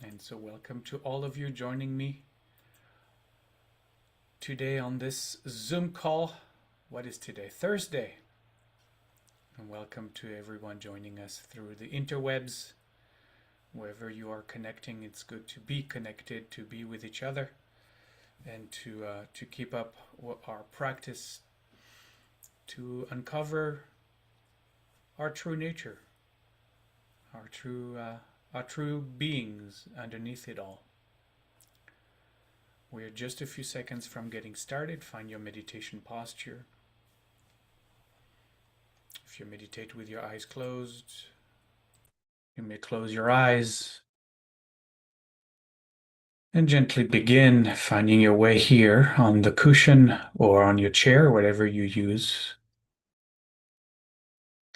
And so, welcome to all of you joining me today on this Zoom call. What is today? Thursday. And welcome to everyone joining us through the interwebs. Wherever you are connecting, it's good to be connected, to be with each other, and to keep up our practice to uncover our true nature, our true beings underneath it all. We're just a few seconds from getting started. Find your meditation posture. If you meditate with your eyes closed, you may close your eyes and gently begin finding your way here on the cushion or on your chair, whatever you use.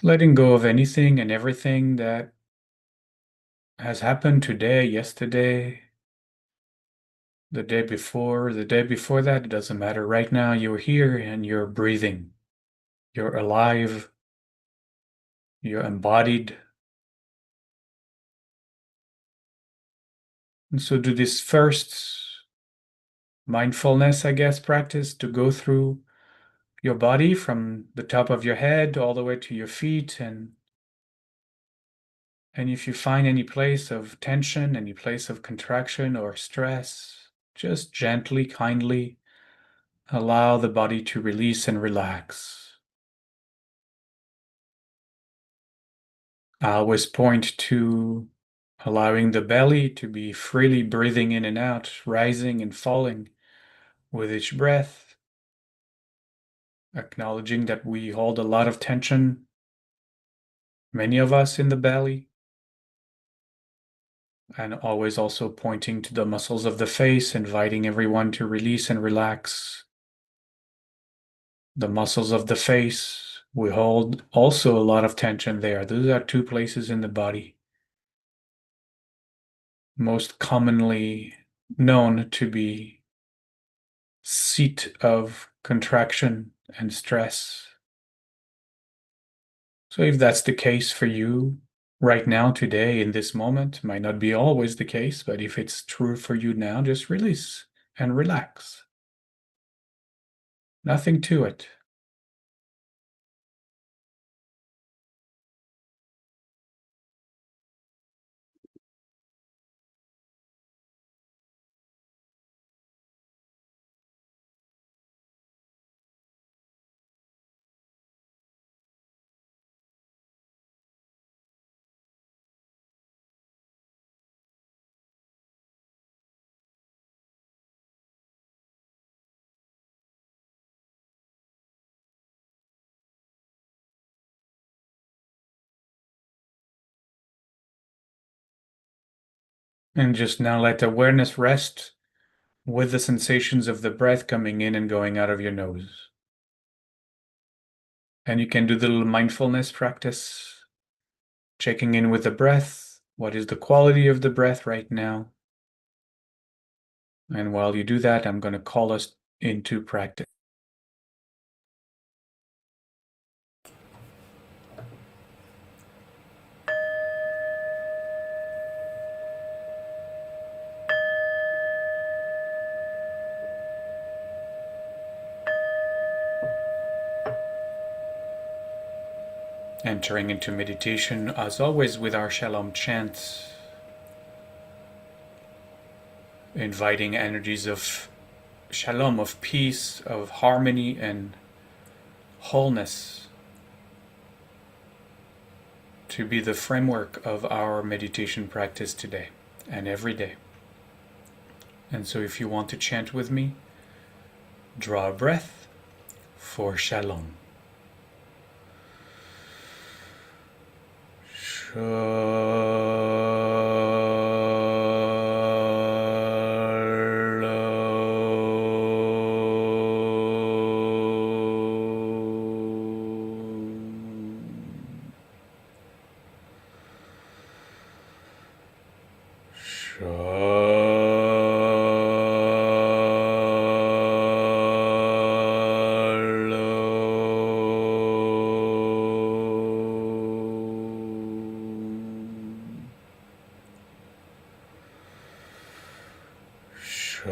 Letting go of anything and everything that has happened today, yesterday, the day before that, it doesn't matter. Right now, you're here and you're breathing. You're alive. You're embodied. And so do this first mindfulness, I guess, practice to go through your body from the top of your head all the way to your feet. And if you find any place of tension, any place of contraction or stress, just gently, kindly allow the body to release and relax. I always point to allowing the belly to be freely breathing in and out, rising and falling with each breath, acknowledging that we hold a lot of tension, many of us in the belly, and always also pointing to the muscles of the face, inviting everyone to release and relax. The muscles of the face, we hold also a lot of tension there. Those are two places in the body most commonly known to be seat of contraction and stress. So if that's the case for you right now, today, in this moment, might not be always the case, but if it's true for you now, just release and relax. Nothing to it. And just now let awareness rest with the sensations of the breath coming in and going out of your nose. And you can do the little mindfulness practice, checking in with the breath. What is the quality of the breath right now? And while you do that, I'm going to call us into practice. Entering into meditation, as always, with our Shalom chant, inviting energies of Shalom, of peace, of harmony, and wholeness to be the framework of our meditation practice today and every day. And so if you want to chant with me, draw a breath for Shalom. And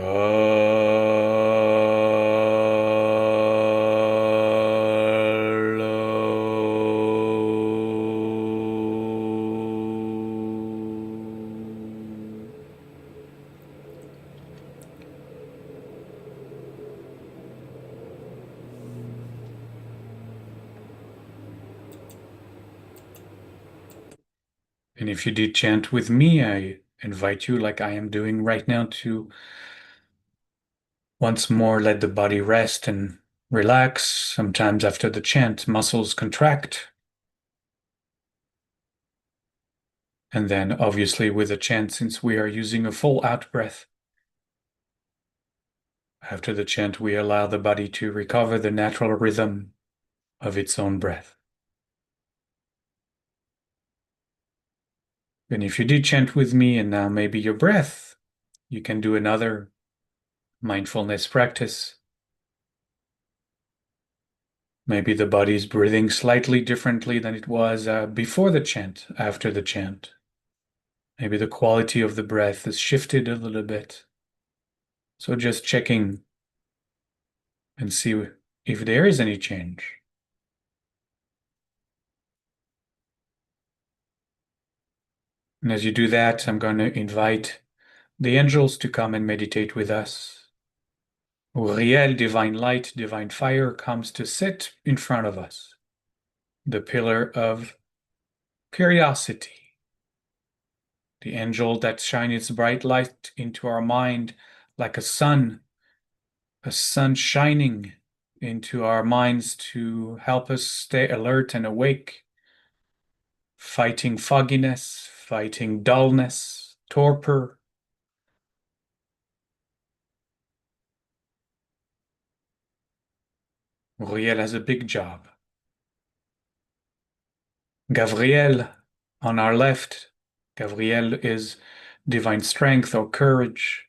if you did chant with me, I invite you, like I am doing right now, to once more let the body rest and relax. Sometimes after the chant, muscles contract. And then obviously with the chant, since we are using a full out breath, after the chant, we allow the body to recover the natural rhythm of its own breath. And if you did chant with me and now maybe your breath, you can do another mindfulness practice. Maybe the body is breathing slightly differently than it was before the chant, after the chant. Maybe the quality of the breath is shifted a little bit. So just checking and see if there is any change. And as you do that, I'm going to invite the angels to come and meditate with us. Uriel, divine light, divine fire, comes to sit in front of us. The pillar of curiosity. The angel that shines its bright light into our mind like a sun shining into our minds to help us stay alert and awake, fighting fogginess, fighting dullness, torpor. Uriel has a big job. Gavriel on our left. Gavriel is divine strength or courage,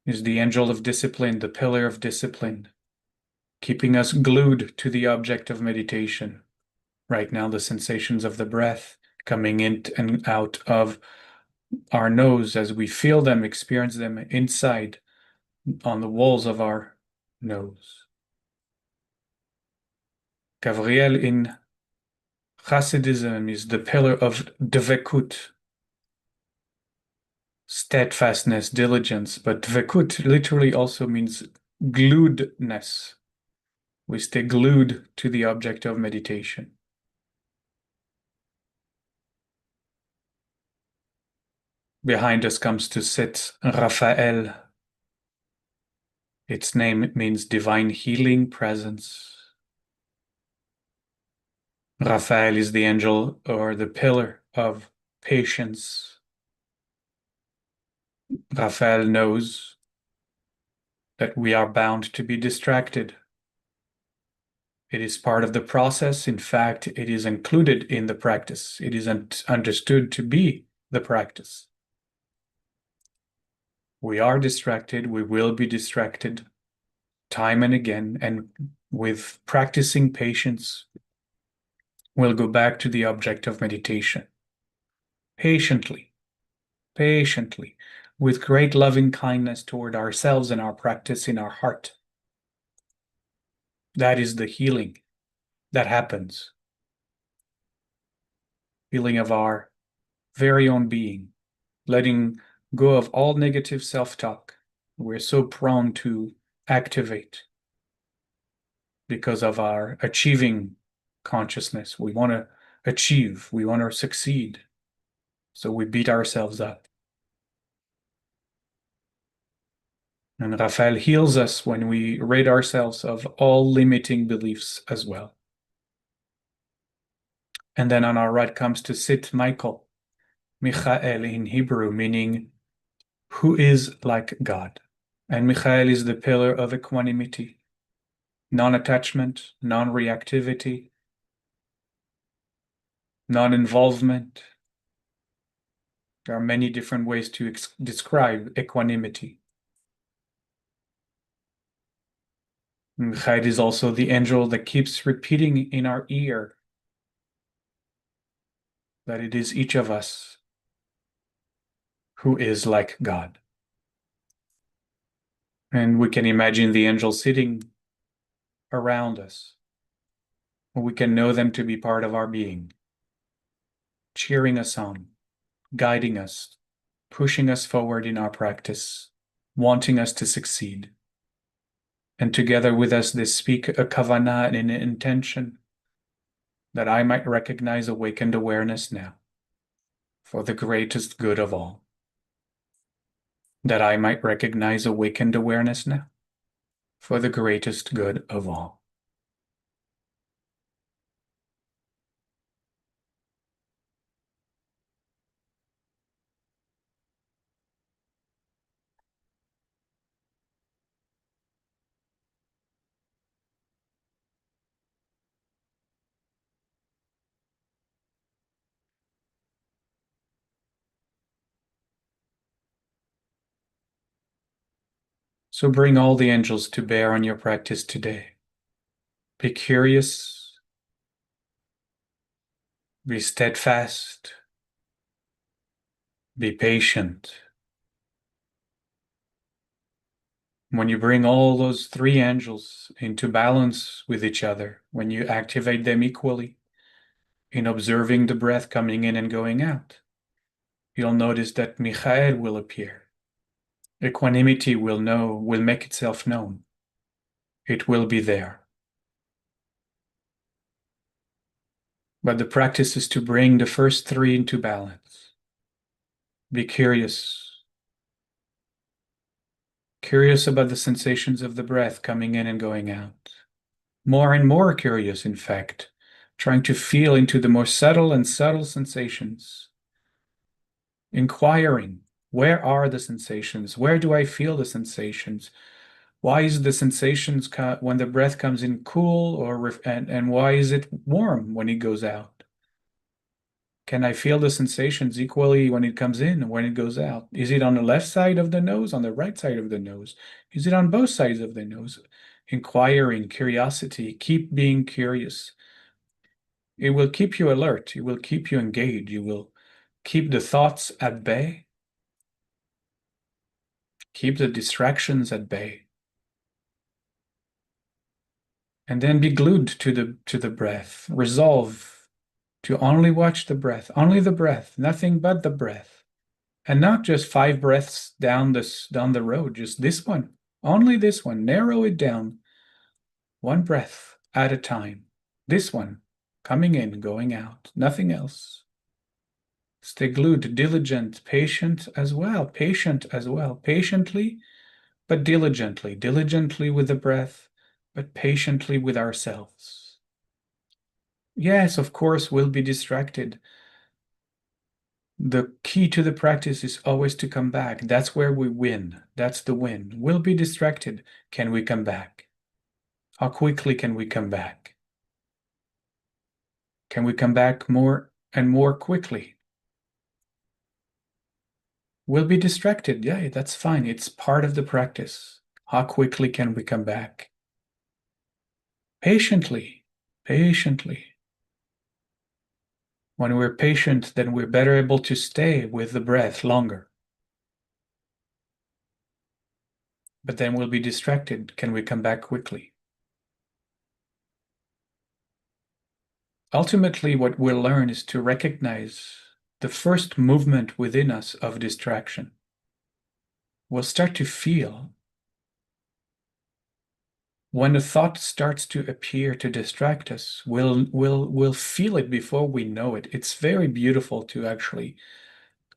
is the angel of discipline, the pillar of discipline, keeping us glued to the object of meditation. Right now, the sensations of the breath coming in and out of our nose as we feel them, experience them inside on the walls of our nose. Gavriel in Hasidism is the pillar of dvekut, steadfastness, diligence, but dvekut literally also means gluedness. We stay glued to the object of meditation. Behind us comes to sit Raphael. Its name means divine healing presence. Raphael is the angel or the pillar of patience. Raphael knows that we are bound to be distracted. It is part of the process. In fact, it is included in the practice. It is understood to be the practice. We are distracted. We will be distracted time and again. And with practicing patience, we'll go back to the object of meditation. Patiently, with great loving kindness toward ourselves and our practice in our heart. That is the healing that happens. Healing of our very own being, letting go of all negative self-talk we're so prone to activate because of our achieving consciousness. We want to achieve, we want to succeed, so we beat ourselves up. And Raphael heals us when we rid ourselves of all limiting beliefs as well. And then on our right comes to sit Michael, Michael in Hebrew, meaning who is like God. And Michael is the pillar of equanimity, non-attachment, non-reactivity, non-involvement. There are many different ways to describe equanimity. Michael is also the angel that keeps repeating in our ear that it is each of us who is like God. And we can imagine the angels sitting around us. We can know them to be part of our being, cheering us on, guiding us, pushing us forward in our practice, wanting us to succeed. And together with us, they speak a kavanah and an intention that I might recognize awakened awareness now for the greatest good of all. That I might recognize awakened awareness now for the greatest good of all. So bring all the angels to bear on your practice today. Be curious, be steadfast, be patient. When you bring all those three angels into balance with each other, when you activate them equally in observing the breath coming in and going out, you'll notice that Michael will appear. Equanimity will make itself known. It will be there. But the practice is to bring the first three into balance. Be curious. Curious about the sensations of the breath coming in and going out. More and more curious, in fact, trying to feel into the more subtle and subtle sensations. Inquiring, where are the sensations? Where do I feel the sensations? Why is the sensations when the breath comes in cool and why is it warm when it goes out? Can I feel the sensations equally when it comes in and when it goes out? Is it on the left side of the nose, on the right side of the nose? Is it on both sides of the nose? Inquiring, curiosity, keep being curious. It will keep you alert. It will keep you engaged. You will keep the thoughts at bay. Keep the distractions at bay. And then be glued to the breath. Resolve to only watch the breath, nothing but the breath. And not just 5 breaths down the road, just this one, only this one. Narrow it down, 1 breath at a time. This one, coming in, going out, nothing else. Stay glued, diligent, patient as well, patiently, but diligently with the breath, but patiently with ourselves. Yes, of course, we'll be distracted. The key to the practice is always to come back. That's where we win. That's the win. We'll be distracted. Can we come back? How quickly can we come back? Can we come back more and more quickly? We'll be distracted. Yeah, that's fine. It's part of the practice. How quickly can we come back? Patiently. When we're patient, then we're better able to stay with the breath longer. But then we'll be distracted. Can we come back quickly? Ultimately, what we'll learn is to recognize the first movement within us of distraction. We'll start to feel when a thought starts to appear to distract us, we'll feel it before we know it. It's very beautiful to actually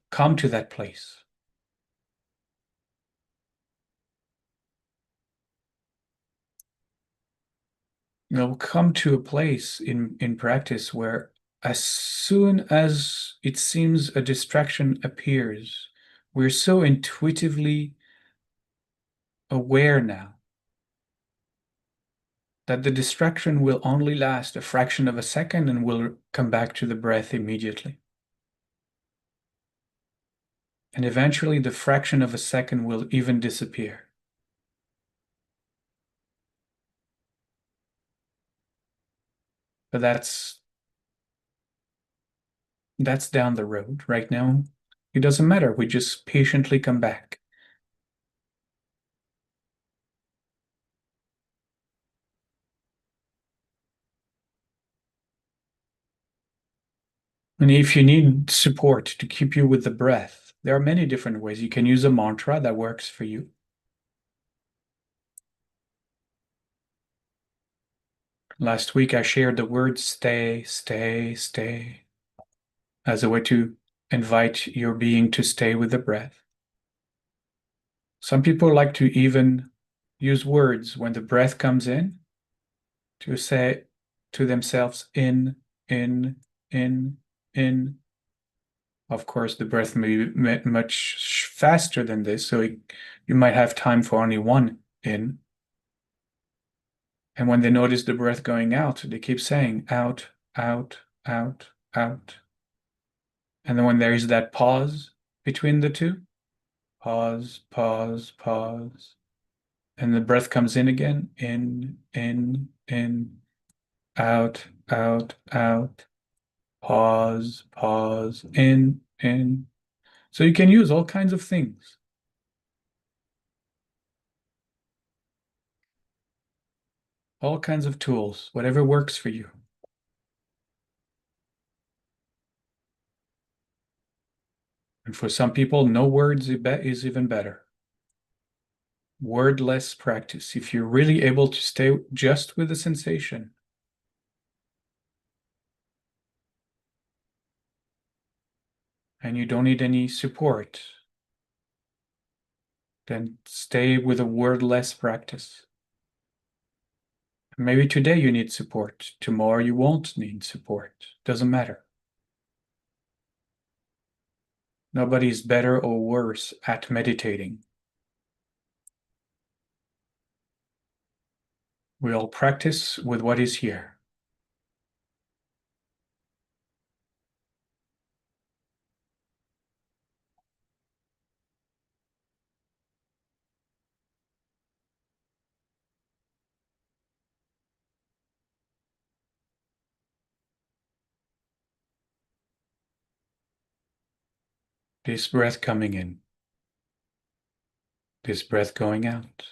come to that place. Come to a place in practice where as soon as it seems a distraction appears, we're so intuitively aware now that the distraction will only last a fraction of a second and we'll come back to the breath immediately. And eventually the fraction of a second will even disappear. But that's down the road. Right now, it doesn't matter. We just patiently come back. And if you need support to keep you with the breath, there are many different ways. You can use a mantra that works for you. Last week, I shared the word stay, stay, stay as a way to invite your being to stay with the breath. Some people like to even use words when the breath comes in to say to themselves, in, in, in, in. Of course, the breath may be much faster than this, so you might have time for only one in. And when they notice the breath going out, they keep saying out, out, out, out. And then when there is that pause between the two, pause, pause, pause, and the breath comes in again, in, out, out, out, pause, pause, in. So you can use all kinds of things. All kinds of tools, whatever works for you. And for some people, no words is even better. Wordless practice. If you're really able to stay just with the sensation, and you don't need any support, then stay with a wordless practice. Maybe today you need support. Tomorrow you won't need support. Doesn't matter. Nobody's better or worse at meditating. We all practice with what is here. This breath coming in, this breath going out.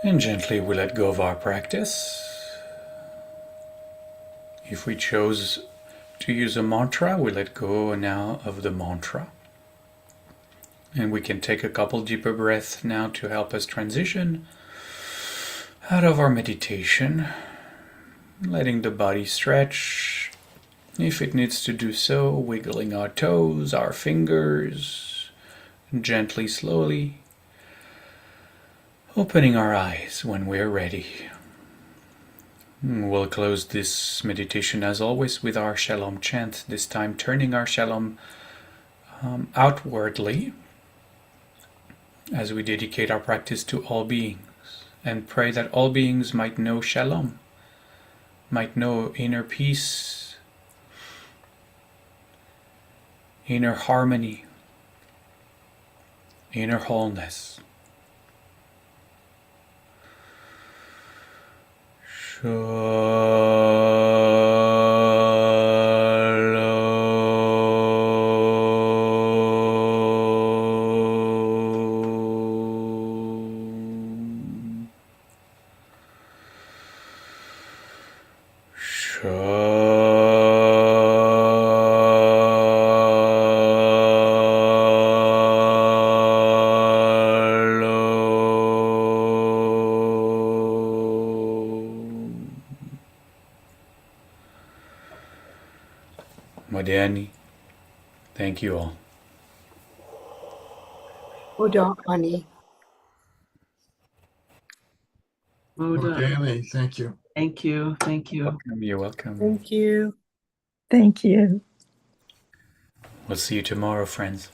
And gently we let go of our practice. If we chose to use a mantra, we let go now of the mantra. And we can take a couple deeper breaths now to help us transition out of our meditation, letting the body stretch. If it needs to do so, wiggling our toes, our fingers, gently, slowly, opening our eyes when we're ready. We'll close this meditation as always with our Shalom chant, this time turning our Shalom outwardly as we dedicate our practice to all beings and pray that all beings might know Shalom, might know inner peace, inner harmony, inner wholeness. Modani, thank you all. Oda Ani. Oda. Danny, thank you. Thank you. Thank you. You're welcome. Thank you. Thank you. We'll see you tomorrow, friends.